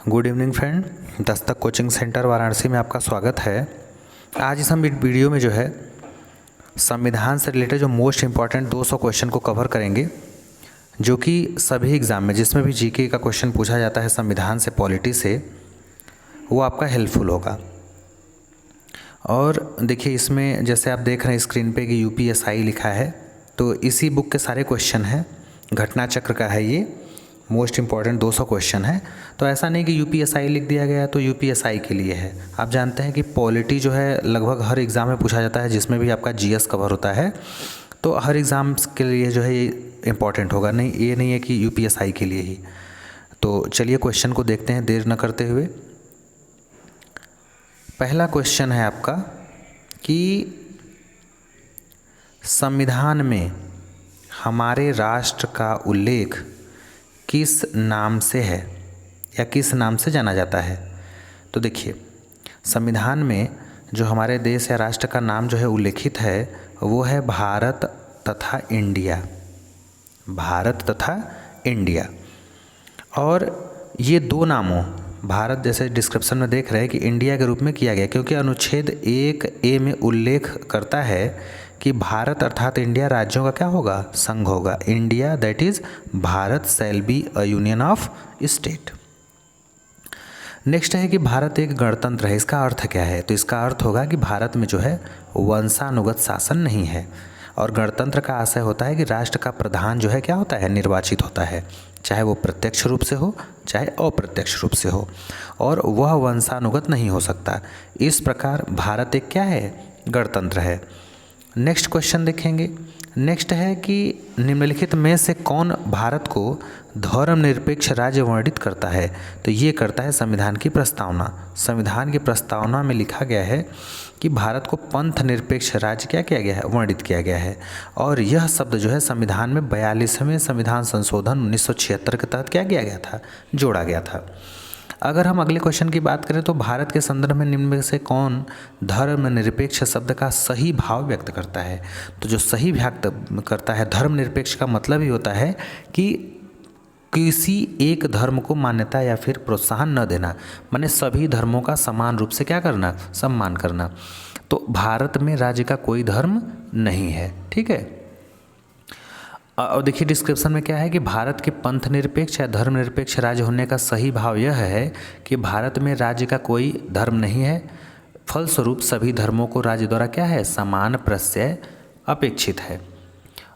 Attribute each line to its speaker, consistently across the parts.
Speaker 1: Good evening friend, Dastak coaching centre Varanasi में आपका स्वागत है। आज इस हम वीडियो में जो है संविधान से रिलेटेड जो मोस्ट इम्पॉर्टेंट 200 क्वेश्चन को कवर करेंगे, जो कि सभी एग्ज़ाम में जिसमें भी जीके का क्वेश्चन पूछा जाता है संविधान से, पॉलिटी से, वो आपका हेल्पफुल होगा। और देखिए इसमें जैसे आप देख रहे हैं स्क्रीन पे कि यूपीएसआई लिखा है, तो इसी बुक के सारे क्वेश्चन हैं। घटना चक्र का है ये, मोस्ट इम्पॉर्टेंट 200 क्वेश्चन है। तो ऐसा नहीं कि यूपीएसआई लिख दिया गया तो यूपीएसआई के लिए है। आप जानते हैं कि पॉलिटी जो है लगभग हर एग्ज़ाम में पूछा जाता है, जिसमें भी आपका जीएस कवर होता है, तो हर एग्ज़ाम के लिए जो है ये इम्पॉर्टेंट होगा। नहीं, ये नहीं है कि यूपीएसआई के लिए ही। तो चलिए क्वेश्चन को देखते हैं देर न करते हुए। पहला क्वेश्चन है आपका कि संविधान में हमारे राष्ट्र का उल्लेख किस नाम से है या किस नाम से जाना जाता है। तो देखिए संविधान में जो हमारे देश या राष्ट्र का नाम जो है उल्लेखित है वो है भारत तथा इंडिया। भारत तथा इंडिया। और ये दो नामों, भारत जैसे डिस्क्रिप्शन में देख रहे हैं कि इंडिया के रूप में किया गया, क्योंकि अनुच्छेद 1A में उल्लेख करता है कि भारत अर्थात इंडिया राज्यों का क्या होगा, संघ होगा। India that is Bharat shall be a union of state. Next है कि भारत एक गणतंत्र है। इसका अर्थ क्या है? तो इसका अर्थ होगा कि भारत में जो है वंशानुगत शासन नहीं है। और गणतंत्र का आशय होता है कि राष्ट्र का प्रधान जो है क्या होता है, निर्वाचित होता है, चाहे वो प्रत्यक्ष रूप से हो चाहे अप्रत्यक्ष रूप से हो, और वह वंशानुगत नहीं हो सकता। इस प्रकार भारत एक क्या है, गणतंत्र है। नेक्स्ट क्वेश्चन देखेंगे। नेक्स्ट है कि निम्नलिखित में से कौन भारत को धर्मनिरपेक्ष राज्य वर्णित करता है। तो ये करता है संविधान की प्रस्तावना। संविधान की प्रस्तावना में लिखा गया है कि भारत को पंथ निरपेक्ष राज्य क्या किया गया है, वर्णित किया गया है। और यह शब्द जो है संविधान में 42वें संविधान संशोधन 1976 के तहत क्या किया गया था, जोड़ा गया था। अगर हम अगले क्वेश्चन की बात करें तो भारत के संदर्भ में निम्न में से कौन धर्मनिरपेक्ष शब्द का सही भाव व्यक्त करता है। तो जो सही व्यक्त करता है, धर्मनिरपेक्ष का मतलब ही होता है कि किसी एक धर्म को मान्यता या फिर प्रोत्साहन न देना, माने सभी धर्मों का समान रूप से क्या करना, सम्मान करना। तो भारत में राज्य का कोई धर्म नहीं है, ठीक है। और देखिए डिस्क्रिप्शन में क्या है कि भारत के पंथ निरपेक्ष या धर्मनिरपेक्ष राज्य होने का सही भाव यह है कि भारत में राज्य का कोई धर्म नहीं है, फलस्वरूप सभी धर्मों को राज्य द्वारा क्या है, समान प्रत्यय अपेक्षित है।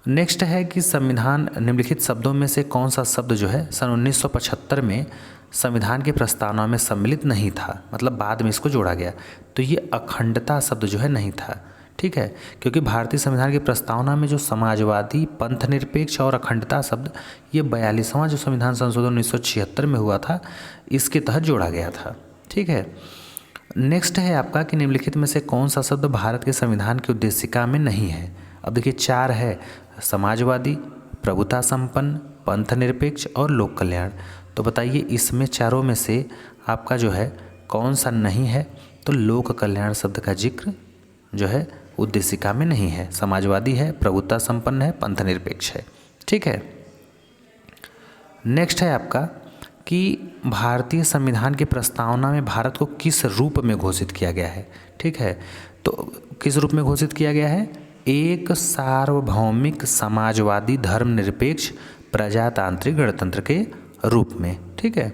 Speaker 1: नेक्स्ट है कि संविधान निम्नलिखित शब्दों में से कौन सा शब्द जो है सन 1975 में संविधान की प्रस्तावना में सम्मिलित नहीं था, मतलब बाद में इसको जोड़ा गया। तो ये अखंडता शब्द जो है नहीं था, ठीक है, क्योंकि भारतीय संविधान की प्रस्तावना में जो समाजवादी, पंथ निरपेक्ष और अखंडता शब्द, ये 42वां जो संविधान संशोधन 1976 में हुआ था, इसके तहत जोड़ा गया था, ठीक है। नेक्स्ट है आपका कि निम्नलिखित में से कौन सा शब्द भारत के संविधान की उद्देशिका में नहीं है। अब देखिए 4 है, समाजवादी, प्रभुता संपन्न, पंथ निरपेक्ष और लोक कल्याण। तो बताइए इसमें चारों में से आपका जो है कौन सा नहीं है। तो लोक कल्याण शब्द का जिक्र जो है उद्देशिका में नहीं है। समाजवादी है, प्रभुता संपन्न है, पंथ निरपेक्ष है, ठीक है। नेक्स्ट है आपका कि भारतीय संविधान की प्रस्तावना में भारत को किस रूप में घोषित किया गया है, ठीक है। तो किस रूप में घोषित किया गया है, एक सार्वभौमिक समाजवादी धर्मनिरपेक्ष प्रजातांत्रिक गणतंत्र के रूप में, ठीक है।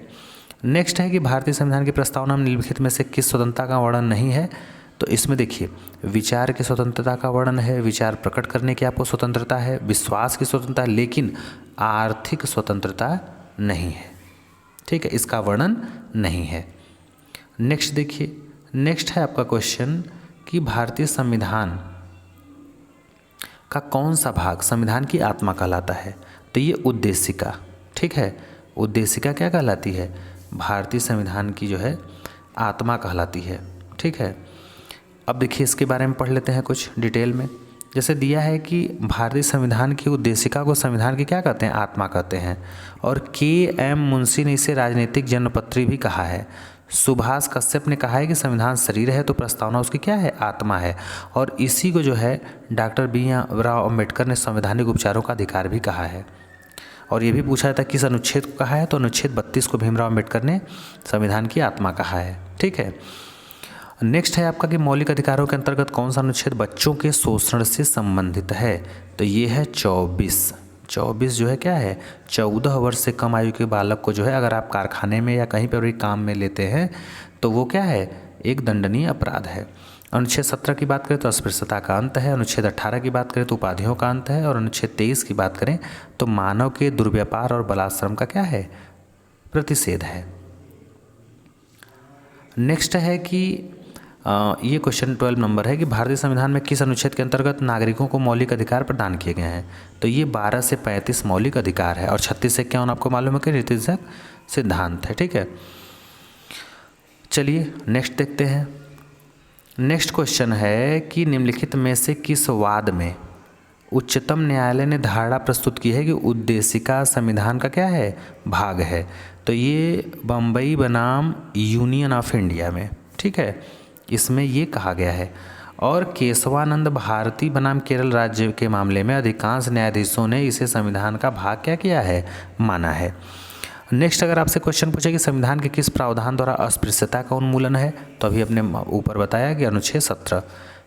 Speaker 1: नेक्स्ट है कि भारतीय संविधान की प्रस्तावना में निम्नलिखित में से किस स्वतंत्रता का वर्णन नहीं है। तो इसमें देखिए विचार की स्वतंत्रता का वर्णन है, विचार प्रकट करने की आपको स्वतंत्रता है, विश्वास की स्वतंत्रता है, लेकिन आर्थिक स्वतंत्रता नहीं है, ठीक है, इसका वर्णन नहीं है। नेक्स्ट देखिए, नेक्स्ट है आपका क्वेश्चन कि भारतीय संविधान का कौन सा भाग संविधान की आत्मा कहलाता है। तो ये उद्देशिका, ठीक है, उद्देशिका क्या कहलाती है, भारतीय संविधान की जो है आत्मा कहलाती है, ठीक है। अब देखिए इसके बारे में पढ़ लेते हैं कुछ डिटेल में। जैसे दिया है कि भारतीय संविधान की उद्देशिका को संविधान की क्या कहते हैं, आत्मा कहते हैं। और KM मुंशी ने इसे राजनीतिक जन्मपत्री भी कहा है। सुभाष कश्यप ने कहा है कि संविधान शरीर है तो प्रस्तावना उसकी क्या है, आत्मा है। और इसी को जो है डॉक्टर BR अम्बेडकर ने संवैधानिक उपचारों का अधिकार भी कहा है। और ये भी पूछा जाता है किस अनुच्छेद को कहा है, तो अनुच्छेद 32 को भीमराव अम्बेडकर ने संविधान की आत्मा कहा है। ठीक है, नेक्स्ट है आपका कि मौलिक अधिकारों के अंतर्गत कौन सा अनुच्छेद बच्चों के शोषण से संबंधित है, तो ये है 24 जो है क्या है, 14 वर्ष से कम आयु के बालक को जो है अगर आप कारखाने में या कहीं पर भी काम में लेते हैं तो वो क्या है, एक दंडनीय अपराध है। अनुच्छेद 17 की बात करें तो अस्पृश्यता का अंत है, अनुच्छेद 18 की बात करें तो उपाधियों का अंत है, और अनुच्छेद 23 की बात करें तो मानव के दुर्व्यापार और बलात्श्रम का क्या है, प्रतिषेध है। नेक्स्ट है कि ये क्वेश्चन 12 नंबर है कि भारतीय संविधान में किस अनुच्छेद के अंतर्गत नागरिकों को मौलिक अधिकार प्रदान किए गए हैं, तो ये 12 से 35 मौलिक अधिकार है और 36 से इक्यावन आपको मालूम है कि नीतिगत सिद्धांत है। ठीक है, चलिए नेक्स्ट देखते हैं। नेक्स्ट क्वेश्चन है कि निम्नलिखित में से किस वाद में उच्चतम न्यायालय ने धारणा प्रस्तुत की है कि उद्देशिका संविधान का क्या है, भाग है, तो ये बम्बई बनाम यूनियन ऑफ इंडिया में। ठीक है, इसमें ये कहा गया है। और केशवानंद भारती बनाम केरल राज्य के मामले में अधिकांश न्यायाधीशों ने इसे संविधान का भाग क्या किया है, माना है। नेक्स्ट अगर आपसे क्वेश्चन पूछे कि संविधान के किस प्रावधान द्वारा अस्पृश्यता का उन्मूलन है, तो अभी अपने ऊपर बताया कि अनुच्छेद 17।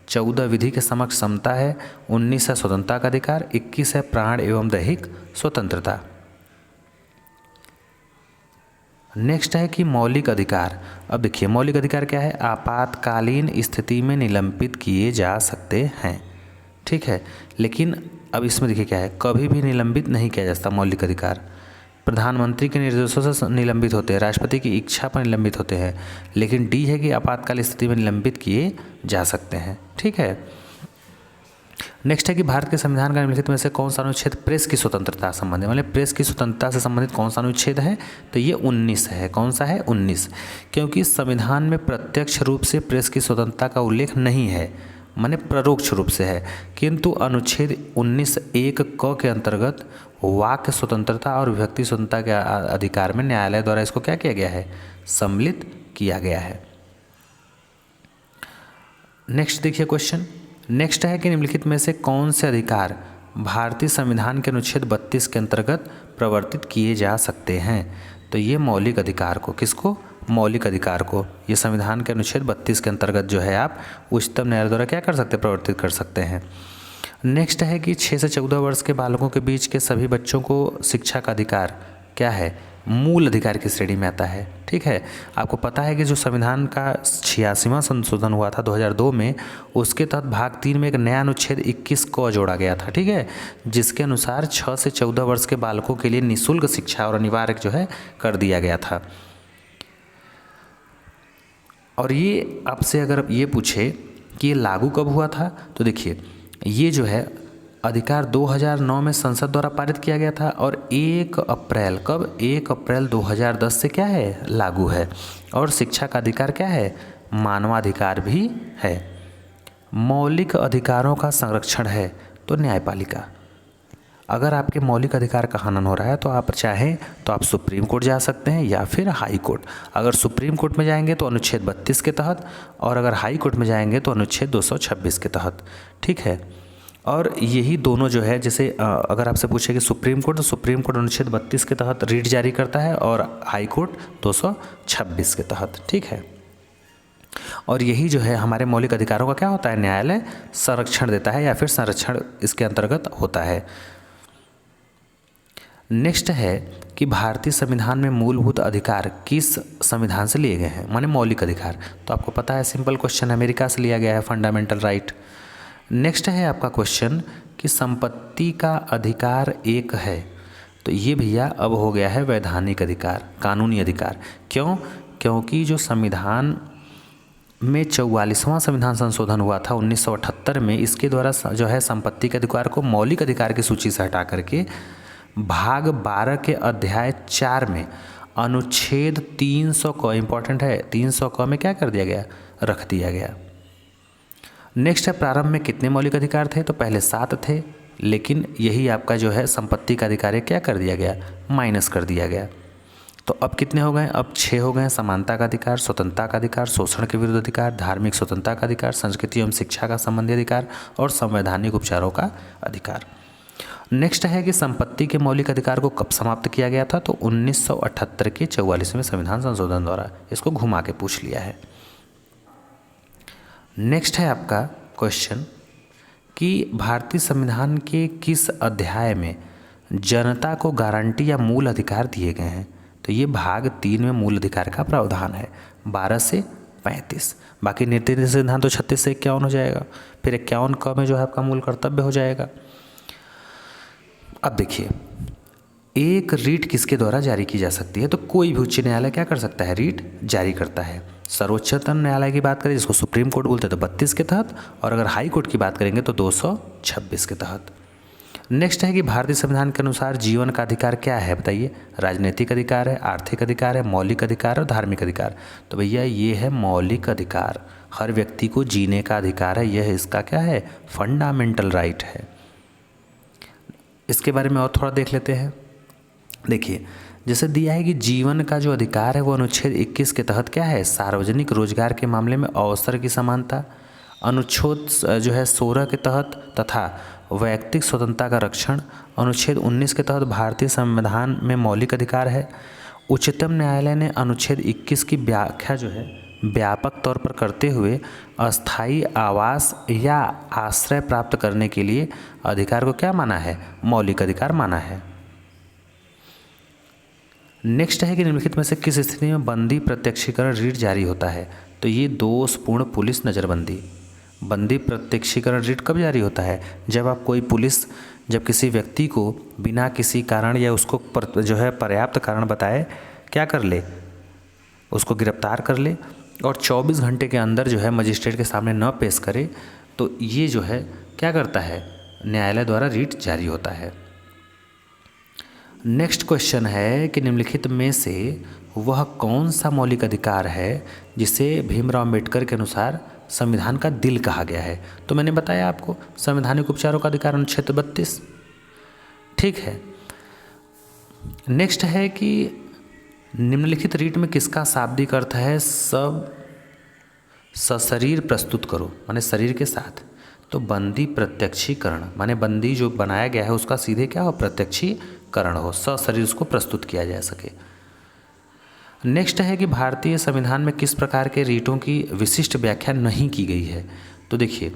Speaker 1: 14 विधि के समक्ष समता है, 19 है स्वतंत्रता का अधिकार, 21 है प्राण एवं दैहिक स्वतंत्रता। नेक्स्ट है कि मौलिक अधिकार। अब देखिए मौलिक अधिकार क्या है, आपातकालीन स्थिति में निलंबित किए जा सकते हैं। ठीक है, लेकिन अब इसमें देखिए क्या है, कभी भी निलंबित नहीं किया जा सकता मौलिक अधिकार। प्रधानमंत्री के निर्देशों से निलंबित होते हैं, राष्ट्रपति की इच्छा पर निलंबित होते हैं, लेकिन डी है कि आपातकाल स्थिति में निलंबित किए जा सकते हैं। ठीक है, नेक्स्ट है कि भारत के संविधान का निम्नलिखित में से कौन सा अनुच्छेद प्रेस की स्वतंत्रता संबंधित, मतलब प्रेस की स्वतंत्रता से संबंधित कौन सा अनुच्छेद है, तो ये 19 है। कौन सा है, 19, क्योंकि संविधान में प्रत्यक्ष रूप से प्रेस की स्वतंत्रता का उल्लेख नहीं है, माने परोक्ष रूप से है, किंतु अनुच्छेद 19(1) क के अंतर्गत वाक्य स्वतंत्रता और विभक्ति स्वतंत्रता के अधिकार में न्यायालय द्वारा इसको क्या किया गया है, सम्मिलित किया गया है। नेक्स्ट देखिए क्वेश्चन, नेक्स्ट है कि निम्नलिखित में से कौन से अधिकार भारतीय संविधान के अनुच्छेद 32 के अंतर्गत प्रवर्तित किए जा सकते हैं, तो ये मौलिक अधिकार को, किसको, मौलिक अधिकार को, ये संविधान के अनुच्छेद 32 के अंतर्गत जो है आप उच्चतम न्यायालय द्वारा क्या कर सकते हैं, प्रवर्तित कर सकते हैं। नेक्स्ट है कि 6 से 14 वर्ष के बालकों के बीच के सभी बच्चों को शिक्षा का अधिकार क्या है, मूल अधिकार की श्रेणी में आता है। ठीक है, आपको पता है कि जो संविधान का 86वां संशोधन हुआ था 2002 में, उसके तहत भाग 3 में एक नया अनुच्छेद 21 को जोड़ा गया था। ठीक है, जिसके अनुसार 6 से 14 वर्ष के बालकों के लिए निःशुल्क शिक्षा और अनिवार्य जो है कर दिया गया था। और ये आपसे अगर ये पूछे कि ये लागू कब हुआ था, तो देखिए ये जो है अधिकार 2009 में संसद द्वारा पारित किया गया था और 1 अप्रैल, कब, 1 अप्रैल 2010 से क्या है, लागू है। और शिक्षा का अधिकार क्या है, मानवाधिकार भी है। मौलिक अधिकारों का संरक्षण है तो न्यायपालिका। अगर आपके मौलिक अधिकार का हनन हो रहा है तो आप चाहें तो आप सुप्रीम कोर्ट जा सकते हैं या फिर हाई कोर्ट। अगर सुप्रीम कोर्ट में जाएंगे तो अनुच्छेद 32 के तहत, और अगर हाई कोर्ट में जाएंगे तो अनुच्छेद 226 के तहत। ठीक है, और यही दोनों जो है, जैसे अगर आपसे पूछे कि सुप्रीम कोर्ट, तो सुप्रीम कोर्ट अनुच्छेद 32 के तहत रीट जारी करता है और हाई कोर्ट 226 के तहत। ठीक है, और यही जो है हमारे मौलिक अधिकारों का क्या होता है, न्यायालय संरक्षण देता है या फिर संरक्षण इसके अंतर्गत होता है। नेक्स्ट है कि भारतीय संविधान में मूलभूत अधिकार किस संविधान से लिए गए हैं, माने मौलिक अधिकार, तो आपको पता है सिंपल क्वेश्चन, अमेरिका से लिया गया है, फंडामेंटल राइट। नेक्स्ट है आपका क्वेश्चन कि संपत्ति का अधिकार एक है, तो ये भैया अब हो गया है वैधानिक अधिकार, कानूनी अधिकार। क्यों, क्योंकि जो संविधान में 44वां संविधान संशोधन हुआ था 1978 में, इसके द्वारा जो है संपत्ति के अधिकार को मौलिक अधिकार की सूची से हटा करके भाग 12 के अध्याय 4 में अनुच्छेद 300 क, इम्पॉर्टेंट है, 300 क में क्या कर दिया गया, रख दिया गया। नेक्स्ट है प्रारंभ में कितने मौलिक अधिकार थे, तो पहले 7 थे, लेकिन यही आपका जो है संपत्ति का अधिकार है क्या कर दिया गया, माइनस कर दिया गया। तो अब कितने हो गए, अब 6 हो गए। समानता का अधिकार, स्वतंत्रता का अधिकार, शोषण के विरुद्ध अधिकार, धार्मिक स्वतंत्रता का अधिकार, संस्कृति एवं शिक्षा का संबंधी अधिकार और संवैधानिक उपचारों का अधिकार। नेक्स्ट है कि संपत्ति के मौलिक अधिकार को कब समाप्त किया गया था, तो 1978 के 44वें संविधान संशोधन द्वारा। इसको घुमा के पूछ लिया है। नेक्स्ट है आपका क्वेश्चन कि भारतीय संविधान के किस अध्याय में जनता को गारंटी या मूल अधिकार दिए गए हैं, तो ये भाग 3 में मूल अधिकार का प्रावधान है 12 से 35। बाकी नीति सिद्धांत तो 36 से 51 हो जाएगा, फिर 51 क में जो है आपका मूल कर्तव्य हो जाएगा। अब देखिए, एक रीट किसके द्वारा जारी की जा सकती है, तो कोई भी उच्च न्यायालय क्या कर सकता है, रीट जारी करता है। सर्वोच्चतम न्यायालय की बात करें जिसको सुप्रीम कोर्ट बोलते हैं तो 32 के तहत, और अगर हाई कोर्ट की बात करेंगे तो 226 के तहत। नेक्स्ट है कि भारतीय संविधान के अनुसार जीवन का अधिकार क्या है, बताइए। राजनीतिक अधिकार है, आर्थिक अधिकार है, मौलिक अधिकार और धार्मिक अधिकार। तो भैया ये है मौलिक अधिकार, हर व्यक्ति को जीने का अधिकार है, यह इसका क्या है, फंडामेंटल राइट है। इसके बारे में और थोड़ा देख लेते हैं। देखिए, जैसे दिया है कि जीवन का जो अधिकार है वो अनुच्छेद 21 के तहत क्या है, सार्वजनिक रोजगार के मामले में अवसर की समानता। अनुच्छेद जो है 16 के तहत तथा वैयक्तिक स्वतंत्रता का रक्षण। अनुच्छेद 19 के तहत भारतीय संविधान में मौलिक अधिकार है। उच्चतम न्यायालय ने अनुच्छेद 21 की व्याख्या जो है व्यापक तौर पर करते हुए अस्थायी आवास या आश्रय प्राप्त करने के लिए अधिकार को क्या माना है, मौलिक अधिकार माना है। नेक्स्ट है कि निम्नलिखित में से किस स्थिति में बंदी प्रत्यक्षीकरण रीट जारी होता है, तो ये दोषपूर्ण पुलिस नज़रबंदी। बंदी प्रत्यक्षीकरण रीट कब जारी होता है, जब आप कोई पुलिस जब किसी व्यक्ति को बिना किसी कारण या उसको जो है पर्याप्त कारण बताए क्या कर ले, उसको गिरफ्तार कर ले और 24 घंटे के अंदर जो है मजिस्ट्रेट के सामने न पेश करे, तो ये जो है क्या करता है, न्यायालय द्वारा रीट जारी होता है। नेक्स्ट क्वेश्चन है कि निम्नलिखित में से वह कौन सा मौलिक अधिकार है जिसे भीमराव अम्बेडकर के अनुसार संविधान का दिल कहा गया है, तो मैंने बताया आपको संवैधानिक उपचारों का अधिकार अनुच्छेद 32। ठीक है। नेक्स्ट है कि निम्नलिखित रीट में किसका शाब्दिक अर्थ है, सब सशरीर प्रस्तुत करो, माने शरीर के साथ। तो बंदी प्रत्यक्षीकरण माने बंदी जो बनाया गया है उसका सीधे क्या हो, प्रत्यक्षीकरण हो, सशरीर उसको प्रस्तुत किया जा सके। नेक्स्ट है कि भारतीय संविधान में किस प्रकार के रीटों की विशिष्ट व्याख्या नहीं की गई है, तो देखिए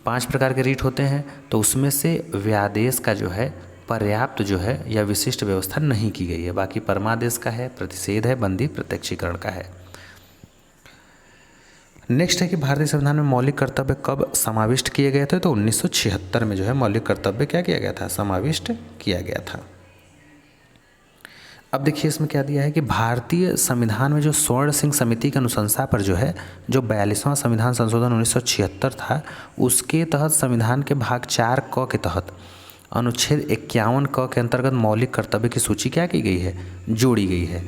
Speaker 1: 5 प्रकार के रीट होते हैं, तो उसमें से व्यादेश का जो है पर्याप्त जो है या विशिष्ट व्यवस्था नहीं की गई है। बाकी परमादेश का है, प्रतिषेध है, बंदी प्रत्यक्षीकरण का है। नेक्स्ट है कि भारतीय संविधान में मौलिक कर्तव्य कब समाविष्ट किए गए थे, तो 1976 में जो है मौलिक कर्तव्य क्या किया गया था, समाविष्ट किया गया था। अब देखिए इसमें क्या दिया है कि भारतीय संविधान में जो स्वर्ण सिंह समिति की अनुशंसा पर जो है जो 42वां संविधान संशोधन 1976 था, उसके तहत संविधान के भाग 4 क के तहत अनुच्छेद 51 क के अंतर्गत मौलिक कर्तव्य की सूची क्या की गई है, जोड़ी गई है।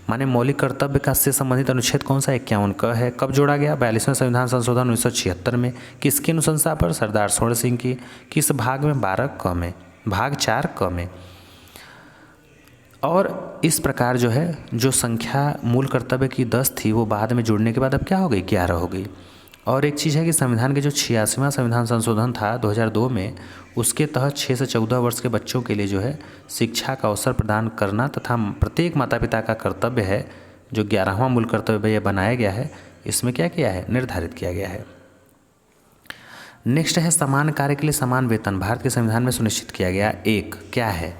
Speaker 1: माने मौलिक कर्तव्य का से संबंधित अनुच्छेद कौन सा, 51 क है। कब जोड़ा गया, 42वें संविधान संशोधन 1976 में। किसकी अनुशंसा पर, सरदार स्वर्ण सिंह की। किस भाग में, 12 क में, भाग 4 क में। और इस प्रकार जो है जो संख्या मूल कर्तव्य की 10 थी वो बाद में जुड़ने के बाद अब क्या हो गई, 11 हो गई। और एक चीज़ है कि संविधान के जो 86वां संविधान संशोधन था 2002 में, उसके तहत 6 से 14 वर्ष के बच्चों के लिए जो है शिक्षा का अवसर प्रदान करना तथा प्रत्येक माता पिता का कर्तव्य है, जो 11वां मूल कर्तव्य बनाया गया है, इसमें क्या किया है, निर्धारित किया गया है। नेक्स्ट है समान कार्य के लिए समान वेतन भारत के संविधान में सुनिश्चित किया गया एक क्या है,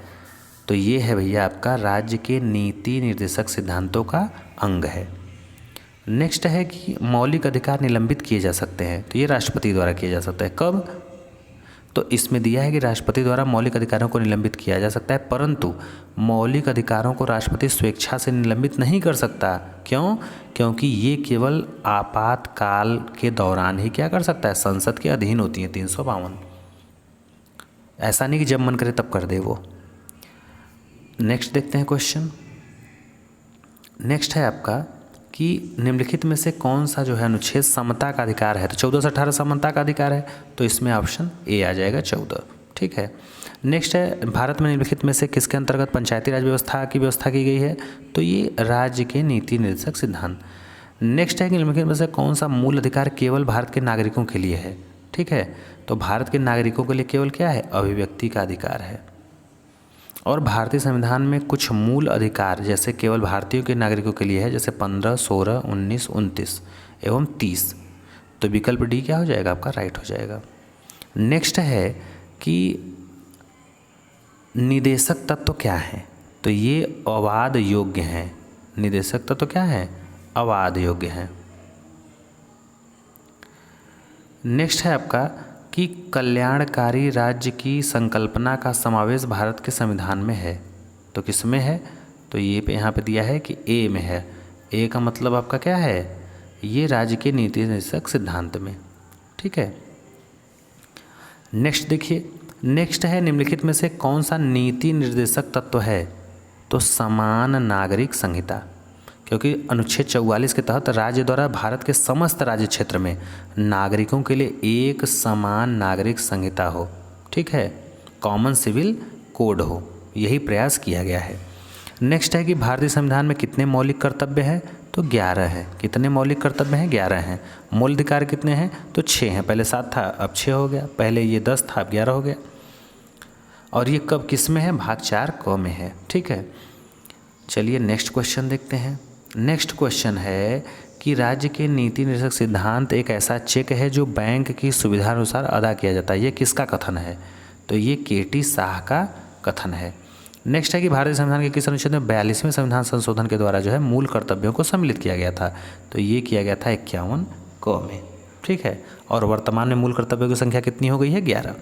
Speaker 1: तो ये है भैया आपका राज्य के नीति निर्देशक सिद्धांतों का अंग है। नेक्स्ट है कि मौलिक अधिकार निलंबित किए जा सकते हैं, तो ये राष्ट्रपति द्वारा किया जा सकता है। कब, तो इसमें दिया है कि राष्ट्रपति द्वारा मौलिक अधिकारों को निलंबित किया जा सकता है, परंतु मौलिक अधिकारों को राष्ट्रपति स्वेच्छा से निलंबित नहीं कर सकता। क्यों, क्योंकि ये केवल आपातकाल के दौरान ही क्या कर सकता है, संसद के अधीन होती है 352। ऐसा नहीं कि जब मन करे तब कर दे वो। नेक्स्ट देखते हैं क्वेश्चन। नेक्स्ट है आपका कि निम्नलिखित में से कौन सा जो है अनुच्छेद समता का अधिकार है, तो 14 से 18 समता का अधिकार है, तो इसमें ऑप्शन ए आ जाएगा 14। ठीक है। नेक्स्ट है भारत में निम्नलिखित में से किसके अंतर्गत पंचायती राज व्यवस्था की व्यवस्था की गई है, तो ये राज्य के नीति निर्देशक सिद्धांत। नेक्स्ट है कि निम्नलिखित में से कौन सा मूल अधिकार केवल भारत के नागरिकों के लिए है। ठीक है, तो भारत के नागरिकों के लिए केवल क्या है, अभिव्यक्ति का अधिकार है। और भारतीय संविधान में कुछ मूल अधिकार जैसे केवल भारतीयों के नागरिकों के लिए है, जैसे 15, 16, 19, 29 एवं 30। तो विकल्प डी क्या हो जाएगा आपका, राइट हो जाएगा। नेक्स्ट है कि निदेशक तत्व क्या है, तो ये अवाद योग्य हैं। निदेशक तत्व क्या है, अवाद योग्य हैं। नेक्स्ट है आपका कि कल्याणकारी राज्य की संकल्पना का समावेश भारत के संविधान में है, तो किस में है, तो ये पे यहाँ पे दिया है कि ए में है। ए का मतलब आपका क्या है, ये राज्य के नीति निर्देशक सिद्धांत में। ठीक है, नेक्स्ट देखिए, नेक्स्ट है निम्नलिखित में से कौन सा नीति निर्देशक तत्व है, तो समान नागरिक संहिता, क्योंकि अनुच्छेद 44 के तहत राज्य द्वारा भारत के समस्त राज्य क्षेत्र में नागरिकों के लिए एक समान नागरिक संहिता हो। ठीक है, कॉमन सिविल कोड हो, यही प्रयास किया गया है। नेक्स्ट है कि भारतीय संविधान में कितने मौलिक कर्तव्य हैं, तो 11 है। कितने मौलिक कर्तव्य हैं, 11 हैं। मूल अधिकार कितने हैं, तो 6 हैं। पहले 7 था अब 6 हो गया, पहले ये 10 था अब 11 हो गया। और ये कब किस में है, भाग 4 क में है। ठीक है, चलिए नेक्स्ट क्वेश्चन देखते हैं। नेक्स्ट क्वेश्चन है कि राज्य के नीति निर्देशक सिद्धांत एक ऐसा चेक है जो बैंक की सुविधा अनुसार अदा किया जाता है। ये किसका कथन है, तो ये KT शाह का कथन है। नेक्स्ट है कि भारतीय संविधान के किस अनुच्छेद में 42वें संविधान संशोधन के द्वारा जो है मूल कर्तव्यों को सम्मिलित किया गया था, तो ये किया गया था 51 क में। ठीक है, और वर्तमान में मूल कर्तव्यों की संख्या कितनी हो गई है, 11।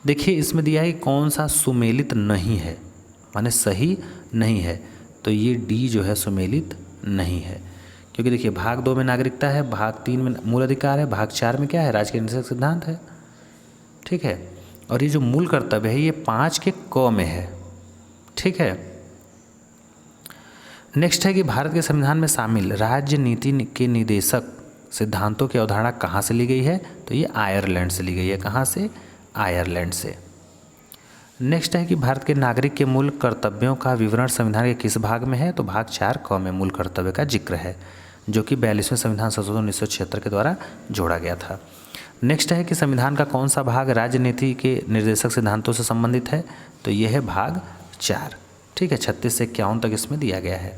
Speaker 1: देखिए इसमें दिया है कि कौन सा सुमेलित नहीं है, माने सही नहीं है, तो ये डी जो है सुमेलित नहीं है। क्योंकि देखिए भाग 2 में नागरिकता है, भाग 3 में मूल अधिकार है, भाग 4 में क्या है, राज्य के निर्देशक सिद्धांत है। ठीक है, और ये जो मूल कर्तव्य है ये 5 के क में है। ठीक है, नेक्स्ट है कि भारत के संविधान में शामिल राज्य नीति के निदेशक सिद्धांतों की अवधारणा कहाँ से ली गई है, तो ये आयरलैंड से ली गई है। कहाँ से, आयरलैंड से। नेक्स्ट है कि भारत के नागरिक के मूल कर्तव्यों का विवरण संविधान के किस भाग में है, तो भाग 4 क में मूल कर्तव्य का जिक्र है, जो कि 42वें संविधान संशोधन 1976 के द्वारा जोड़ा गया था। नेक्स्ट है कि संविधान का कौन सा भाग राजनीति के निर्देशक सिद्धांतों से संबंधित है, तो यह है भाग 4। ठीक है, 36 से 51 तक इसमें दिया गया है।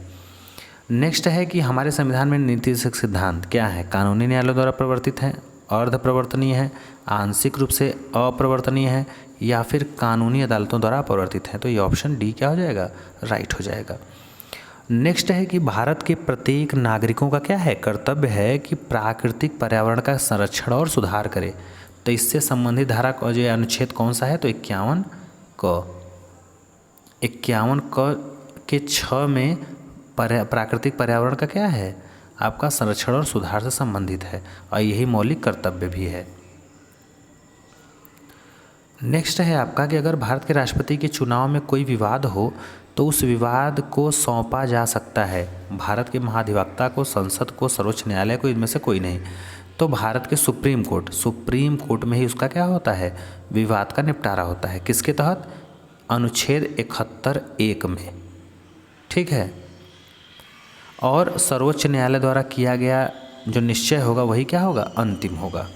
Speaker 1: नेक्स्ट है कि हमारे संविधान में नीति निर्देशक सिद्धांत क्या है, कानूनी न्यायालय द्वारा प्रवर्तित है, अर्ध प्रवर्तनीय है, आंशिक रूप से अप्रवर्तनीय है, या फिर कानूनी अदालतों द्वारा प्रवर्तित है, तो ये ऑप्शन डी क्या हो जाएगा, राइट हो जाएगा। नेक्स्ट है कि भारत के प्रत्येक नागरिकों का क्या है, कर्तव्य है कि प्राकृतिक पर्यावरण का संरक्षण और सुधार करे, तो इससे संबंधित धारा का जो अनुच्छेद कौन सा है, तो 51 क। 51 क के 6 में प्राकृतिक पर्यावरण का क्या है, आपका संरक्षण और सुधार से संबंधित है, और यही मौलिक कर्तव्य भी है। नेक्स्ट है आपका कि अगर भारत के राष्ट्रपति के चुनाव में कोई विवाद हो तो उस विवाद को सौंपा जा सकता है भारत के महाधिवक्ता को, संसद को, सर्वोच्च न्यायालय को, इनमें से कोई नहीं। तो भारत के सुप्रीम कोर्ट में ही उसका क्या होता है, विवाद का निपटारा होता है। किसके तहत, अनुच्छेद 71(1) में। ठीक है, और सर्वोच्च न्यायालय द्वारा किया गया जो निश्चय होगा वही क्या होगा, अंतिम होगा।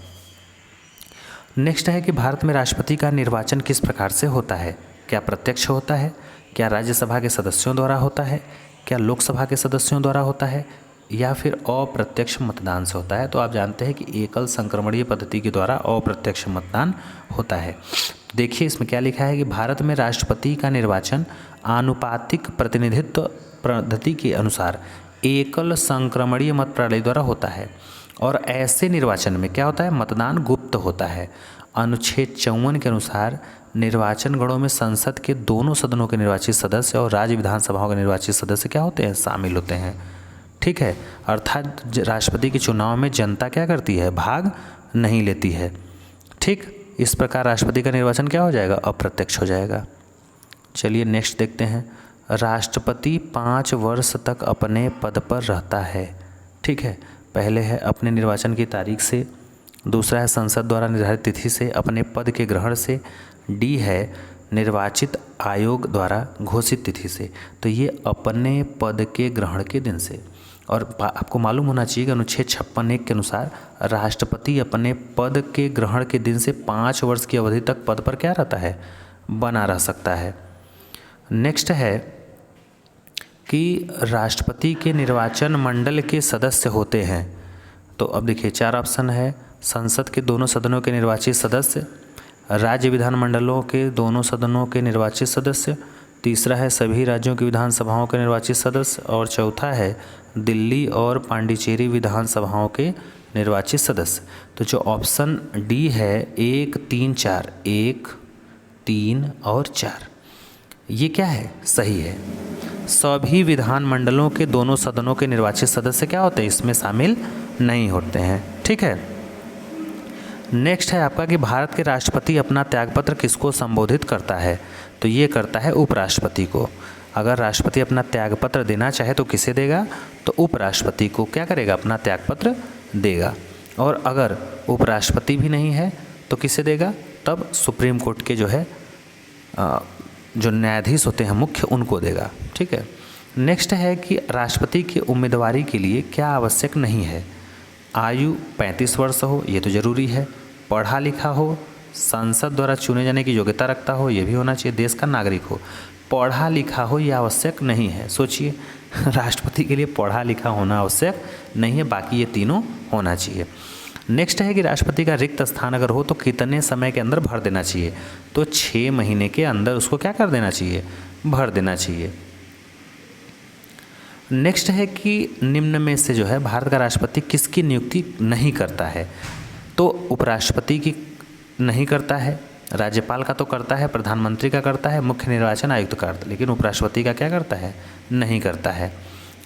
Speaker 1: नेक्स्ट है कि भारत में राष्ट्रपति का निर्वाचन किस प्रकार से होता है, क्या प्रत्यक्ष होता है, क्या राज्यसभा के सदस्यों द्वारा होता है, क्या लोकसभा के सदस्यों द्वारा होता है, या फिर अप्रत्यक्ष मतदान से होता है। तो आप जानते हैं कि एकल संक्रमणीय पद्धति के द्वारा अप्रत्यक्ष मतदान होता है। देखिए इसमें क्या लिखा है कि भारत में राष्ट्रपति का निर्वाचन आनुपातिक प्रतिनिधित्व पद्धति के अनुसार एकल संक्रमणीय मत प्रणाली द्वारा होता है, और ऐसे निर्वाचन में क्या होता है, मतदान गुप्त होता है। अनुच्छेद 54 के अनुसार निर्वाचन गणों में संसद के दोनों सदनों के निर्वाचित सदस्य और राज्य विधानसभाओं के निर्वाचित सदस्य क्या होते हैं, शामिल होते हैं। ठीक है, अर्थात राष्ट्रपति के चुनाव में जनता क्या करती है, भाग नहीं लेती है। ठीक, इस प्रकार राष्ट्रपति का निर्वाचन क्या हो जाएगा, अप्रत्यक्ष हो जाएगा। चलिए नेक्स्ट देखते हैं। राष्ट्रपति 5 वर्ष तक अपने पद पर रहता है। ठीक है, पहले है अपने निर्वाचन की तारीख से, दूसरा है संसद द्वारा निर्धारित तिथि से, अपने पद के ग्रहण से, डी है निर्वाचित आयोग द्वारा घोषित तिथि से। तो ये अपने पद के ग्रहण के दिन से। और आपको मालूम होना चाहिए कि अनुच्छेद 56(1) के अनुसार राष्ट्रपति अपने पद के ग्रहण के दिन से 5 वर्ष की अवधि तक पद पर क्या रहता है, बना रह सकता है। नेक्स्ट है कि राष्ट्रपति के निर्वाचन मंडल के सदस्य होते हैं। तो अब देखिए 4 ऑप्शन है। संसद के दोनों सदनों के निर्वाचित सदस्य, राज्य विधानमंडलों के दोनों सदनों के निर्वाचित सदस्य, तीसरा है सभी राज्यों की विधानसभाओं के निर्वाचित सदस्य, और चौथा है दिल्ली और पांडिचेरी विधानसभाओं के निर्वाचित सदस्य। तो जो ऑप्शन डी है 1, 3, 4, 1, 3 और 4, ये क्या है? सही है। सभी विधानमंडलों के दोनों सदनों के निर्वाचित सदस्य क्या होते हैं? इसमें शामिल नहीं होते हैं। ठीक है। नेक्स्ट है आपका कि भारत के राष्ट्रपति अपना त्यागपत्र किसको संबोधित करता है? तो ये करता है उपराष्ट्रपति को। अगर राष्ट्रपति अपना त्यागपत्र देना चाहे तो किसे देगा? तो उपराष्ट्रपति को क्या करेगा? अपना त्यागपत्र देगा। और अगर उपराष्ट्रपति भी नहीं है तो किसे देगा? तब सुप्रीम कोर्ट के जो है जो न्यायाधीश होते हैं मुख्य, उनको देगा। ठीक है। नेक्स्ट है कि राष्ट्रपति की उम्मीदवारी के लिए क्या आवश्यक नहीं है? आयु 35 वर्ष हो, ये तो ज़रूरी है। पढ़ा लिखा हो, संसद द्वारा चुने जाने की योग्यता रखता हो, ये भी होना चाहिए। देश का नागरिक हो। पढ़ा लिखा हो ये आवश्यक नहीं है। सोचिए, राष्ट्रपति के लिए पढ़ा लिखा होना आवश्यक नहीं है, बाकी ये तीनों होना चाहिए। नेक्स्ट है कि राष्ट्रपति का रिक्त स्थान अगर हो तो कितने समय के अंदर भर देना चाहिए? तो 6 महीने के अंदर उसको क्या कर देना चाहिए? भर देना चाहिए। नेक्स्ट है कि निम्न में से जो है भारत का राष्ट्रपति किसकी नियुक्ति नहीं करता है? तो उपराष्ट्रपति की नहीं करता है, राज्यपाल का तो करता है, प्रधानमंत्री का करता है, मुख्य निर्वाचन आयुक्त का करता है, लेकिन उपराष्ट्रपति का क्या करता है? नहीं करता है।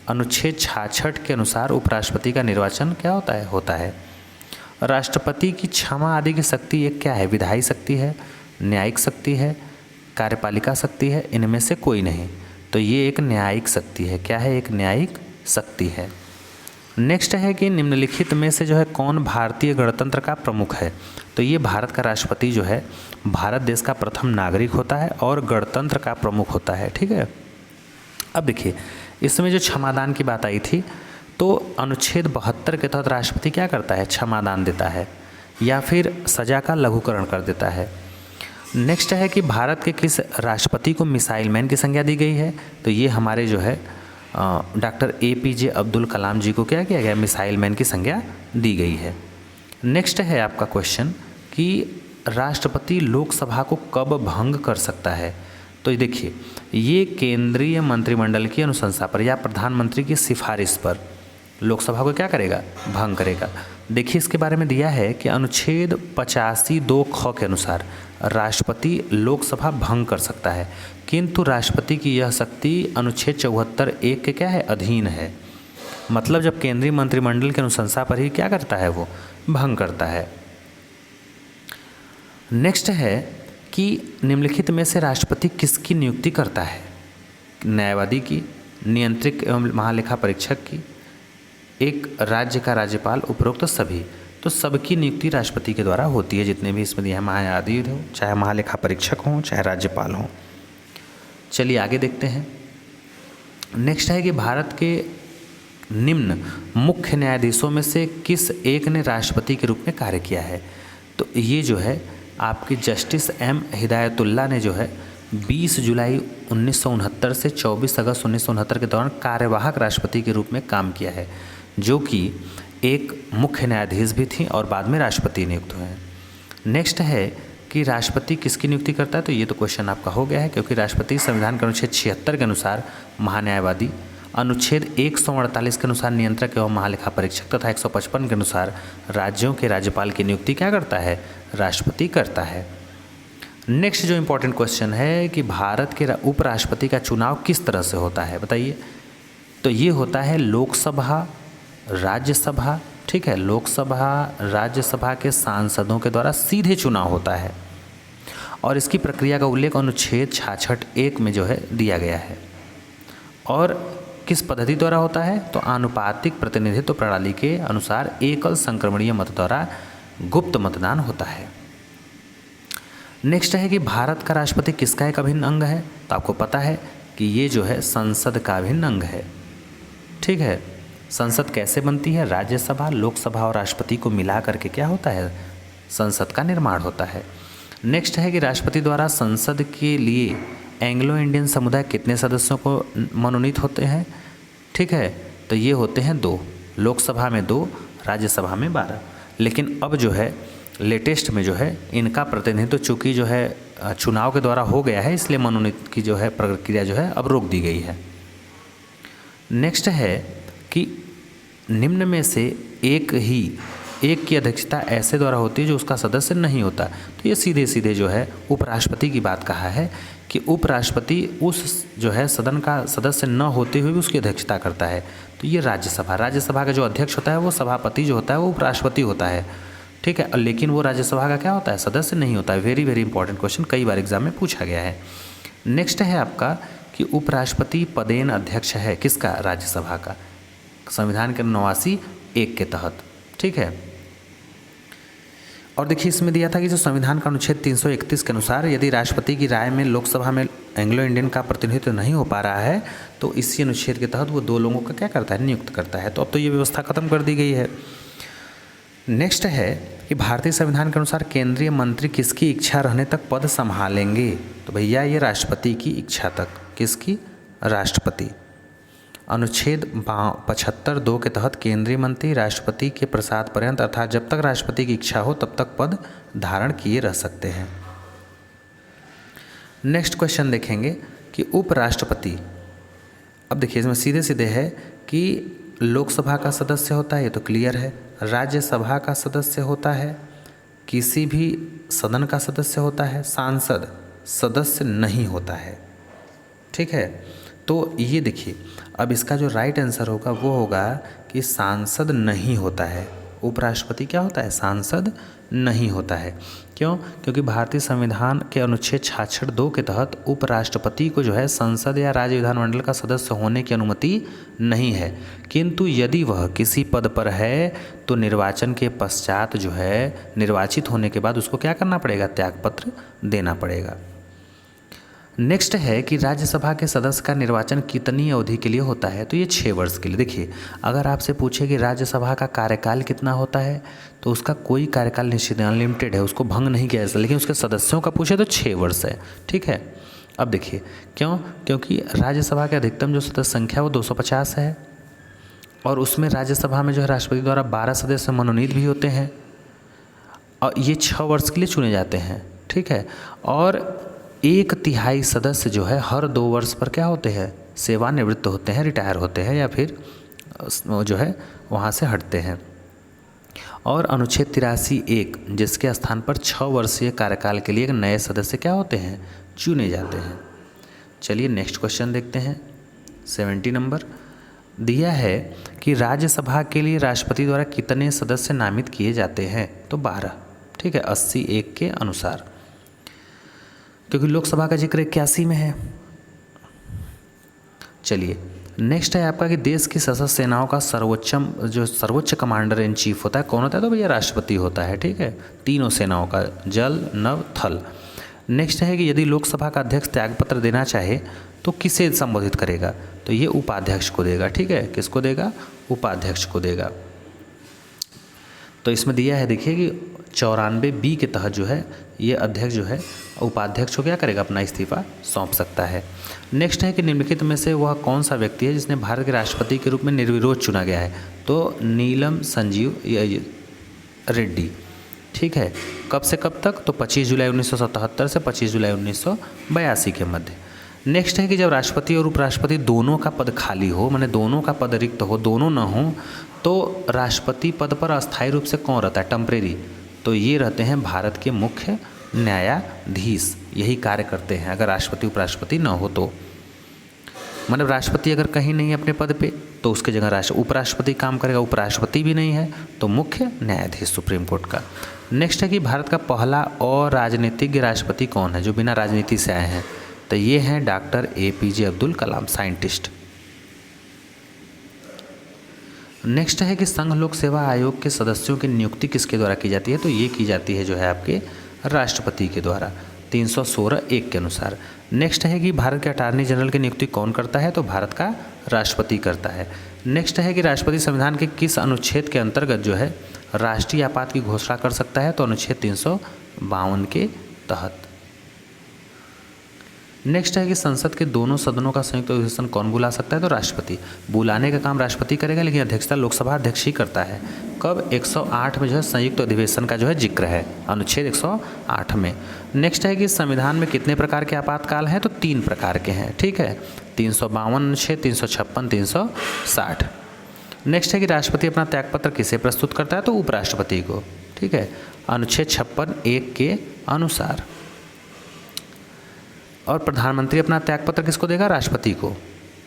Speaker 1: अनुच्छेद 66 के अनुसार उपराष्ट्रपति का निर्वाचन क्या होता है? होता है। राष्ट्रपति की क्षमा आदि की शक्ति एक क्या है? विधायी शक्ति है, न्यायिक शक्ति है, कार्यपालिका शक्ति है, इनमें से कोई नहीं। तो ये एक न्यायिक शक्ति है। क्या है? एक न्यायिक शक्ति है। नेक्स्ट है कि निम्नलिखित में से जो है कौन भारतीय गणतंत्र का प्रमुख है? तो ये भारत का राष्ट्रपति जो है भारत देश का प्रथम नागरिक होता है और गणतंत्र का प्रमुख होता है। ठीक है। अब देखिए, इसमें जो क्षमादान की बात आई थी, तो अनुच्छेद 72 के तहत राष्ट्रपति क्या करता है? क्षमादान देता है या फिर सजा का लघुकरण कर देता है। नेक्स्ट है कि भारत के किस राष्ट्रपति को मिसाइल मैन की संज्ञा दी गई है? तो ये हमारे जो है डॉक्टर APJ अब्दुल कलाम जी को क्या किया गया? मिसाइल मैन की संज्ञा दी गई है। नेक्स्ट है आपका क्वेश्चन कि राष्ट्रपति लोकसभा को कब भंग कर सकता है? तो देखिए, ये केंद्रीय मंत्रिमंडल की अनुशंसा पर या प्रधानमंत्री की सिफारिश पर लोकसभा को क्या करेगा? भंग करेगा। देखिए, इसके बारे में दिया है कि अनुच्छेद 85(2) ख के अनुसार राष्ट्रपति लोकसभा भंग कर सकता है, किंतु राष्ट्रपति की यह शक्ति अनुच्छेद 74(1) के क्या है? अधीन है। मतलब जब केंद्रीय मंत्रिमंडल की अनुशंसा पर ही क्या करता है? वो भंग करता है। नेक्स्ट है कि निम्नलिखित में से राष्ट्रपति किसकी नियुक्ति करता है? न्यायवादी की, नियंत्रक एवं महालेखा परीक्षक की, एक राज्य का राज्यपाल, उपरोक्त सभी। तो सबकी नियुक्ति राष्ट्रपति के द्वारा होती है, जितने भी इसमें दिए हैं, न्यायाधीश हो, चाहे महालेखा परीक्षक हों, चाहे राज्यपाल हों। चलिए आगे देखते हैं। नेक्स्ट है कि भारत के निम्न मुख्य न्यायाधीशों में से किस एक ने राष्ट्रपति के रूप में कार्य किया है? तो ये जो है आपके जस्टिस M हिदायतुल्लाह ने जो है 20 जुलाई 1969 से 24 अगस्त 1969 के दौरान कार्यवाहक राष्ट्रपति के रूप में काम किया है, जो कि एक मुख्य न्यायाधीश भी थी और बाद में राष्ट्रपति नियुक्त हुए हैं। नेक्स्ट है कि राष्ट्रपति किसकी नियुक्ति करता है? तो ये तो क्वेश्चन आपका हो गया है, क्योंकि राष्ट्रपति संविधान के अनुच्छेद 76 के अनुसार महान्यायवादी, अनुच्छेद 148 के अनुसार नियंत्रक एवं महालेखा परीक्षक तथा 155 के अनुसार राज्यों के राज्यपाल की नियुक्ति क्या करता है? राष्ट्रपति करता है। नेक्स्ट जो इम्पोर्टेंट क्वेश्चन है कि भारत के उपराष्ट्रपति का चुनाव किस तरह से होता है? बताइए। तो ये होता है लोकसभा, राज्यसभा, ठीक है, लोकसभा राज्यसभा के सांसदों के द्वारा सीधे चुनाव होता है और इसकी प्रक्रिया का उल्लेख अनुच्छेद 66(1) में जो है दिया गया है। और किस पद्धति द्वारा होता है? तो आनुपातिक प्रतिनिधित्व प्रणाली के अनुसार एकल संक्रमणीय मत द्वारा गुप्त मतदान होता है। नेक्स्ट है कि भारत का राष्ट्रपति किसका एक अभिन्न अंग है? तो आपको पता है कि ये जो है संसद का अभिन्न अंग है। ठीक है। संसद कैसे बनती है? राज्यसभा, लोकसभा और राष्ट्रपति को मिला करके क्या होता है? संसद का निर्माण होता है। नेक्स्ट है कि राष्ट्रपति द्वारा संसद के लिए एंग्लो इंडियन समुदाय कितने सदस्यों को मनोनीत होते हैं? ठीक है, तो ये होते हैं 2, लोकसभा में 2, राज्यसभा में 12। लेकिन अब जो है लेटेस्ट में जो है इनका प्रतिनिधित्व चूँकि जो है चुनाव के द्वारा हो गया है, इसलिए मनोनीत की जो है प्रक्रिया जो है अब रोक दी गई है। नेक्स्ट है कि निम्न में से एक की अध्यक्षता ऐसे द्वारा होती है जो उसका सदस्य नहीं होता। तो ये सीधे सीधे जो है उपराष्ट्रपति की बात कहा है कि उपराष्ट्रपति उस जो है सदन का सदस्य न होते हुए भी उसकी अध्यक्षता करता है। तो ये राज्यसभा का जो अध्यक्ष होता है वो सभापति जो होता है वो उपराष्ट्रपति होता है। ठीक है, लेकिन वो राज्यसभा का क्या होता है? सदस्य नहीं होता है। वेरी वेरी इंपॉर्टेंट क्वेश्चन, कई बार एग्जाम में पूछा गया है। नेक्स्ट है आपका कि उपराष्ट्रपति पदेन अध्यक्ष है किसका? राज्यसभा का, संविधान के 89(1) के तहत। ठीक है, और देखिए इसमें दिया था कि जो संविधान का अनुच्छेद 331 के अनुसार यदि राष्ट्रपति की राय में लोकसभा में एंग्लो इंडियन का प्रतिनिधित्व नहीं हो पा रहा है तो इसी अनुच्छेद के तहत वो 2 लोगों का क्या करता है? नियुक्त करता है। तो अब तो ये व्यवस्था खत्म कर दी गई है। नेक्स्ट है कि भारतीय संविधान के अनुसार केंद्रीय मंत्री किसकी इच्छा रहने तक पद संभालेंगे? तो भैया ये राष्ट्रपति की इच्छा तक। किसकी? राष्ट्रपति। अनुच्छेद 75(2) के तहत केंद्रीय मंत्री राष्ट्रपति के प्रसाद पर्यंत अर्थात जब तक राष्ट्रपति की इच्छा हो तब तक पद धारण किए रह सकते हैं। नेक्स्ट क्वेश्चन देखेंगे कि उपराष्ट्रपति, अब देखिए इसमें सीधे सीधे है कि लोकसभा का सदस्य होता है, ये तो क्लियर है। राज्यसभा का सदस्य होता है, किसी भी सदन का सदस्य होता है, सांसद सदस्य नहीं होता है। ठीक है, तो ये देखिए अब इसका जो राइट आंसर होगा वो होगा कि सांसद नहीं होता है। उपराष्ट्रपति क्या होता है? सांसद नहीं होता है। क्यों? क्योंकि भारतीय संविधान के अनुच्छेद 66(2) के तहत उपराष्ट्रपति को जो है संसद या राज्य विधानमंडल का सदस्य होने की अनुमति नहीं है, किंतु यदि वह किसी पद पर है तो निर्वाचन के पश्चात जो है निर्वाचित होने के बाद उसको क्या करना पड़ेगा? त्यागपत्र देना पड़ेगा। नेक्स्ट है कि राज्यसभा के सदस्य का निर्वाचन कितनी अवधि के लिए होता है? तो ये 6 वर्ष के लिए। देखिए अगर आपसे पूछे कि राज्यसभा का कार्यकाल कितना होता है तो उसका कोई कार्यकाल निश्चित अनलिमिटेड है, उसको भंग नहीं किया जा सकता। लेकिन उसके सदस्यों का पूछे तो 6 वर्ष है। ठीक है, अब देखिए क्यों? क्योंकि राज्यसभा के अधिकतम जो सदस्य संख्या वो 250 है और उसमें राज्यसभा में जो है राष्ट्रपति द्वारा 12 सदस्य मनोनीत भी होते हैं और ये 6 वर्ष के लिए चुने जाते हैं। ठीक है, और 1/3 सदस्य जो है हर 2 वर्ष पर क्या होते हैं? सेवानिवृत्त होते हैं, रिटायर होते हैं या फिर जो है वहाँ से हटते हैं। और अनुच्छेद 83(1) जिसके स्थान पर 6 वर्षीय कार्यकाल के लिए एक नए सदस्य क्या होते हैं? चुने जाते हैं। चलिए नेक्स्ट क्वेश्चन देखते हैं। 70 नंबर दिया है कि राज्यसभा के लिए राष्ट्रपति द्वारा कितने सदस्य नामित किए जाते हैं? तो 12। ठीक है, 80(1) के अनुसार, क्योंकि लोकसभा का जिक्र 81 में है। चलिए नेक्स्ट है आपका कि देश की सशस्त्र सेनाओं का सर्वोच्च कमांडर इन चीफ होता है, कौन होता है? तो भैया राष्ट्रपति होता है। ठीक है, तीनों सेनाओं का, जल, नभ, थल। नेक्स्ट है कि यदि लोकसभा का अध्यक्ष त्यागपत्र देना चाहे तो किसे संबोधित करेगा? तो ये उपाध्यक्ष को देगा। ठीक है, किसको देगा? उपाध्यक्ष को देगा। तो इसमें दिया है देखिए कि 94(b) के तहत जो है ये अध्यक्ष जो है उपाध्यक्ष को क्या करेगा? अपना इस्तीफा सौंप सकता है। नेक्स्ट है कि निम्नलिखित में से वह कौन सा व्यक्ति है जिसने भारत के राष्ट्रपति के रूप में निर्विरोध चुना गया है? तो नीलम संजीव रेड्डी। ठीक है, कब से कब तक? तो 25 जुलाई 1977 से 25 जुलाई 1982 के मध्य। नेक्स्ट है कि जब राष्ट्रपति और उपराष्ट्रपति दोनों का पद खाली हो, माने दोनों का पद रिक्त हो, दोनों न हो, तो राष्ट्रपति पद पर अस्थायी रूप से कौन रहता है? टेम्परेरी। तो ये रहते हैं भारत के मुख्य न्यायाधीश, यही कार्य करते हैं अगर राष्ट्रपति उपराष्ट्रपति न हो तो। मतलब राष्ट्रपति अगर कहीं नहीं है अपने पद पे तो उसके जगह उपराष्ट्रपति काम करेगा। उपराष्ट्रपति भी नहीं है तो मुख्य न्यायाधीश सुप्रीम कोर्ट का। नेक्स्ट है कि भारत का पहला अराजनीतिज्ञ राष्ट्रपति कौन है जो बिना राजनीति से आए हैं? तो ये हैं doctor APJ Abdul Kalam, scientist. Next है कि संघ लोक सेवा आयोग के सदस्यों की नियुक्ति किसके द्वारा की जाती है? तो ये की जाती है जो है आपके राष्ट्रपति के द्वारा 316(1) के अनुसार। नेक्स्ट है कि भारत के अटॉर्नी जनरल की नियुक्ति कौन करता है? तो भारत का राष्ट्रपति करता है। नेक्स्ट है कि राष्ट्रपति संविधान के किस अनुच्छेद के अंतर्गत जो है राष्ट्रीय आपात की घोषणा कर सकता है? तो अनुच्छेद 352 के तहत। नेक्स्ट है कि संसद के दोनों सदनों का संयुक्त अधिवेशन कौन बुला सकता है? तो राष्ट्रपति। बुलाने का काम राष्ट्रपति करेगा, लेकिन अध्यक्षता लोकसभा अध्यक्ष ही करता है। कब? 108 में जो है संयुक्त अधिवेशन का जो है जिक्र है, अनुच्छेद 108 में। नेक्स्ट है कि संविधान में कितने प्रकार के आपातकाल हैं? तो 3 प्रकार के हैं, ठीक है। 352 अनुच्छेद, 356, 360। नेक्स्ट है कि राष्ट्रपति अपना त्यागपत्र किसे प्रस्तुत करता है? तो उपराष्ट्रपति को, ठीक है, अनुच्छेद 56(1) के अनुसार। और प्रधानमंत्री अपना त्यागपत्र किसको देगा? राष्ट्रपति को।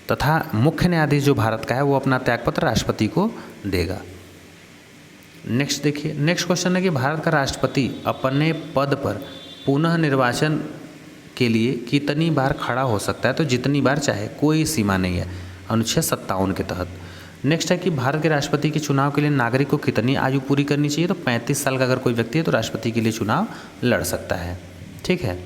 Speaker 1: तथा मुख्य न्यायाधीश जो भारत का है वो अपना त्यागपत्र राष्ट्रपति को देगा। नेक्स्ट देखिए, नेक्स्ट क्वेश्चन है कि भारत का राष्ट्रपति अपने पद पर पुनः निर्वाचन के लिए कितनी बार खड़ा हो सकता है? तो जितनी बार चाहे, कोई सीमा नहीं है, अनुच्छेद 57 के तहत। नेक्स्ट है कि भारत के राष्ट्रपति के चुनाव के लिए नागरिक को कितनी आयु पूरी करनी चाहिए? तो 35 साल का अगर कोई व्यक्ति है तो राष्ट्रपति के लिए चुनाव लड़ सकता है, ठीक है।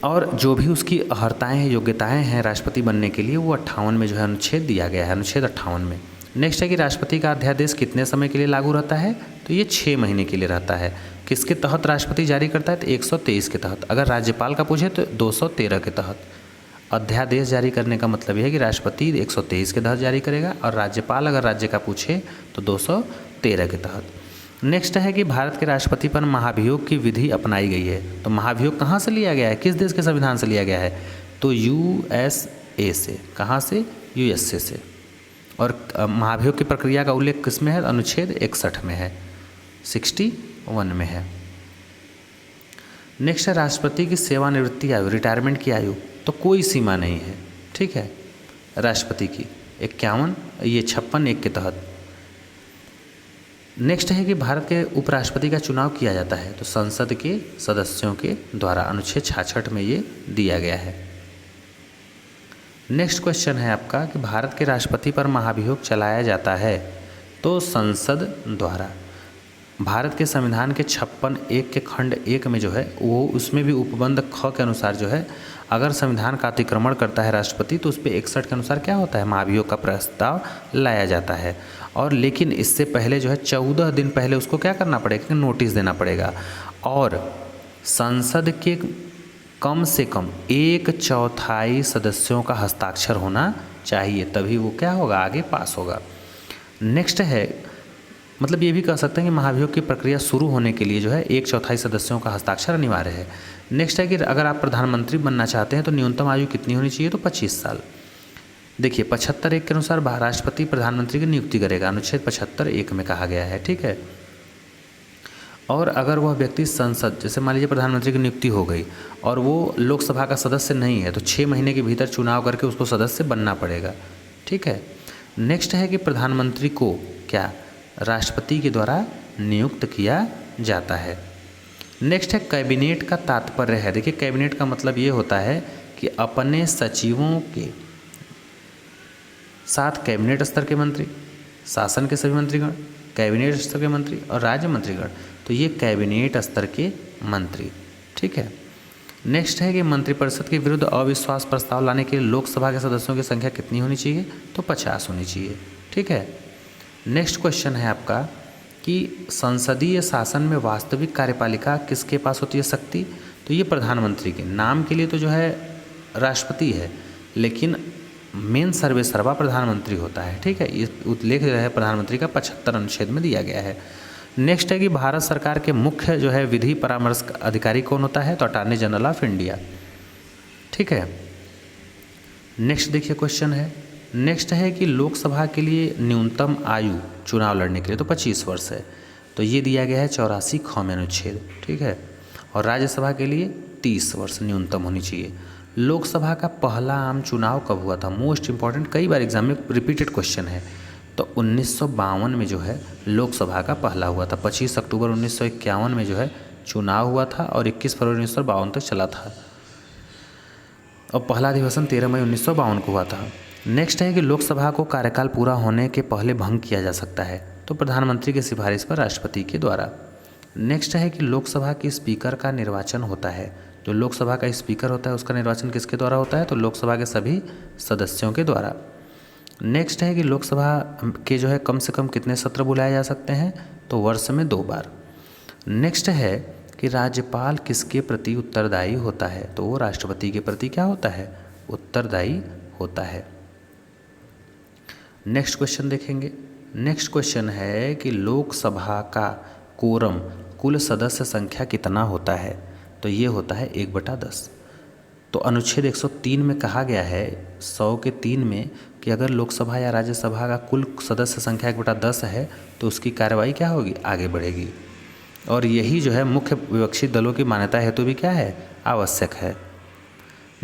Speaker 1: और जो भी उसकी अर्हताएँ हैं, योग्यताएँ हैं राष्ट्रपति बनने के लिए, वो 58 में जो है अनुच्छेद दिया गया है, अनुच्छेद 58 में। नेक्स्ट है कि राष्ट्रपति का अध्यादेश कितने समय के लिए लागू रहता है? तो ये 6 महीने के लिए रहता है। किसके तहत राष्ट्रपति जारी करता है? तो 123 के तहत। अगर राज्यपाल का पूछे तो 213 के तहत। अध्यादेश जारी करने का मतलब यह है कि राष्ट्रपति 123 के तहत जारी करेगा और राज्यपाल अगर राज्य का पूछे तो 213 के तहत। नेक्स्ट है कि भारत के राष्ट्रपति पर महाभियोग की विधि अपनाई गई है। तो महाभियोग कहाँ से लिया गया है? किस देश के संविधान से लिया गया है? तो USA से। कहाँ से? USA से। और महाभियोग की प्रक्रिया का उल्लेख किस में है? अनुच्छेद 61 में है, 61 में है। नेक्स्ट है राष्ट्रपति की सेवानिवृत्ति आयु, रिटायरमेंट की आयु। तो कोई सीमा नहीं है, ठीक है। राष्ट्रपति की 51, ये 56(1) के तहत। नेक्स्ट है कि भारत के उपराष्ट्रपति का चुनाव किया जाता है तो संसद के सदस्यों के द्वारा, अनुच्छेद 66 में ये दिया गया है। नेक्स्ट क्वेश्चन है आपका कि भारत के राष्ट्रपति पर महाभियोग चलाया जाता है तो संसद द्वारा। भारत के संविधान के 56(1) के खंड 1 में जो है वो, उसमें भी उपबंध ख के अनुसार जो है, अगर संविधान का अतिक्रमण करता है राष्ट्रपति तो उस पर 61 के अनुसार क्या होता है? महाभियोग का प्रस्ताव लाया जाता है। और लेकिन इससे पहले जो है 14 दिन पहले उसको क्या करना पड़ेगा? नोटिस देना पड़ेगा। और संसद के कम से कम 1/4 सदस्यों का हस्ताक्षर होना चाहिए, तभी वो क्या होगा? आगे पास होगा। नेक्स्ट है, मतलब ये भी कह सकते हैं कि महाभियोग की प्रक्रिया शुरू होने के लिए जो है 1/4 सदस्यों का हस्ताक्षर अनिवार्य है। नेक्स्ट है कि अगर आप प्रधानमंत्री बनना चाहते हैं तो न्यूनतम आयु कितनी होनी चाहिए? तो 25 साल। देखिए 75(1) के अनुसार राष्ट्रपति प्रधानमंत्री की नियुक्ति करेगा, अनुच्छेद 75(1) में कहा गया है, ठीक है। और अगर वह व्यक्ति संसद, जैसे मान लीजिए प्रधानमंत्री की नियुक्ति हो गई और वो लोकसभा का सदस्य नहीं है तो 6 महीने के भीतर चुनाव करके उसको सदस्य बनना पड़ेगा, ठीक है। नेक्स्ट है कि प्रधानमंत्री को क्या? राष्ट्रपति के द्वारा नियुक्त किया जाता है। नेक्स्ट है कैबिनेट का तात्पर्य है। देखिए कैबिनेट का मतलब ये होता है कि अपने सचिवों के साथ कैबिनेट स्तर के मंत्री, शासन के सभी मंत्रीगण, कैबिनेट स्तर के मंत्री और राज्य मंत्रीगण, तो ये कैबिनेट स्तर के मंत्री, ठीक है। नेक्स्ट है कि मंत्रिपरिषद के विरुद्ध अविश्वास प्रस्ताव लाने के लिए लोकसभा के सदस्यों की संख्या कितनी होनी चाहिए? तो 50 होनी चाहिए, ठीक है। नेक्स्ट क्वेश्चन है आपका कि संसदीय शासन में वास्तविक कार्यपालिका किसके पास होती है शक्ति? तो ये प्रधानमंत्री के नाम के लिए तो जो है राष्ट्रपति है, लेकिन मेन सर्वे सर्वा प्रधानमंत्री होता है, ठीक है। ये उल्लेख जो है प्रधानमंत्री का 75 अनुच्छेद में दिया गया है। नेक्स्ट है कि भारत सरकार के मुख्य जो है विधि परामर्श अधिकारी कौन होता है? तो अटॉर्नी जनरल ऑफ इंडिया, ठीक है। नेक्स्ट देखिए क्वेश्चन है, नेक्स्ट है कि लोकसभा के लिए न्यूनतम आयु चुनाव लड़ने के लिए तो 25 वर्ष है, तो ये दिया गया है 84 ख में अनुच्छेद, ठीक है। और राज्यसभा के लिए 30 वर्ष न्यूनतम होनी चाहिए। लोकसभा का पहला आम चुनाव कब हुआ था? मोस्ट इंपॉर्टेंट, कई बार एग्जाम में रिपीटेड क्वेश्चन है। तो 1952 में जो है लोकसभा का पहला हुआ था। 25 अक्टूबर 1951 में जो है चुनाव हुआ था और 21 फरवरी 1952 तक चला था। और पहला अधिवेशन 13 मई 1952 को हुआ था। नेक्स्ट है कि लोकसभा को कार्यकाल पूरा होने के पहले भंग किया जा सकता है, तो प्रधानमंत्री की सिफारिश पर राष्ट्रपति के द्वारा। नेक्स्ट है कि लोकसभा के स्पीकर का निर्वाचन होता है। जो लोकसभा का स्पीकर होता है उसका निर्वाचन किसके द्वारा होता है? तो लोकसभा के सभी सदस्यों के द्वारा। नेक्स्ट है कि लोकसभा के जो है कम से कम कितने सत्र बुलाए जा सकते हैं? तो वर्ष में 2 बार। नेक्स्ट है कि राज्यपाल किसके प्रति उत्तरदायी होता है, तो वो राष्ट्रपति के प्रति क्या होता है, उत्तरदायी होता है। नेक्स्ट क्वेश्चन देखेंगे। नेक्स्ट क्वेश्चन है कि लोकसभा का कोरम कुल सदस्य संख्या कितना होता है, तो ये होता है 1/10। तो अनुच्छेद 103 में कहा गया है 100 के 3 में कि अगर लोकसभा या राज्यसभा का कुल सदस्य संख्या 1/10 है तो उसकी कार्रवाई क्या होगी, आगे बढ़ेगी। और यही जो है मुख्य विपक्षी दलों की मान्यता हेतु भी क्या है, आवश्यक है।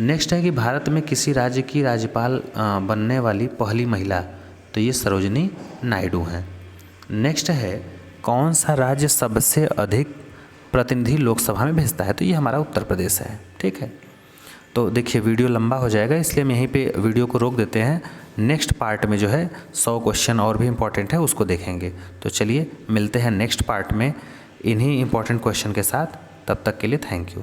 Speaker 1: नेक्स्ट है कि भारत में किसी राज्य की राज्यपाल बनने वाली पहली महिला, तो ये सरोजिनी नायडू हैं। नेक्स्ट है कौन सा राज्य सबसे अधिक प्रतिनिधि लोकसभा में भेजता है, तो ये हमारा उत्तर प्रदेश है। ठीक है, तो देखिए वीडियो लंबा हो जाएगा इसलिए हम यहीं पे वीडियो को रोक देते हैं। नेक्स्ट पार्ट में जो है 100 क्वेश्चन और भी इम्पोर्टेंट है उसको देखेंगे। तो चलिए मिलते हैं नेक्स्ट पार्ट में इन्हीं इम्पोर्टेंट क्वेश्चन के साथ, तब तक के लिए थैंक यू।